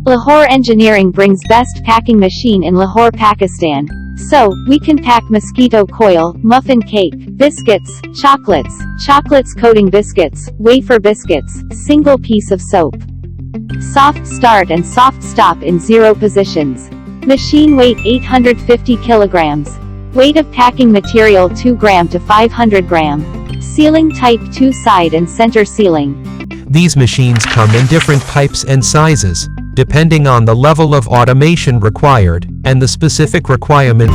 Lahore Engineering brings best packing machine in Lahore, Pakistan. So, we can pack mosquito coil, muffin cake, biscuits, chocolates coating biscuits, wafer biscuits, single piece of soap. Soft start and soft stop in 0 positions. Machine weight 850 kilograms. Weight of packing material 2 gram to 500 gram. Sealing type 2 side and center sealing. These machines come in different types and sizes, depending on the level of automation required, and the specific requirement.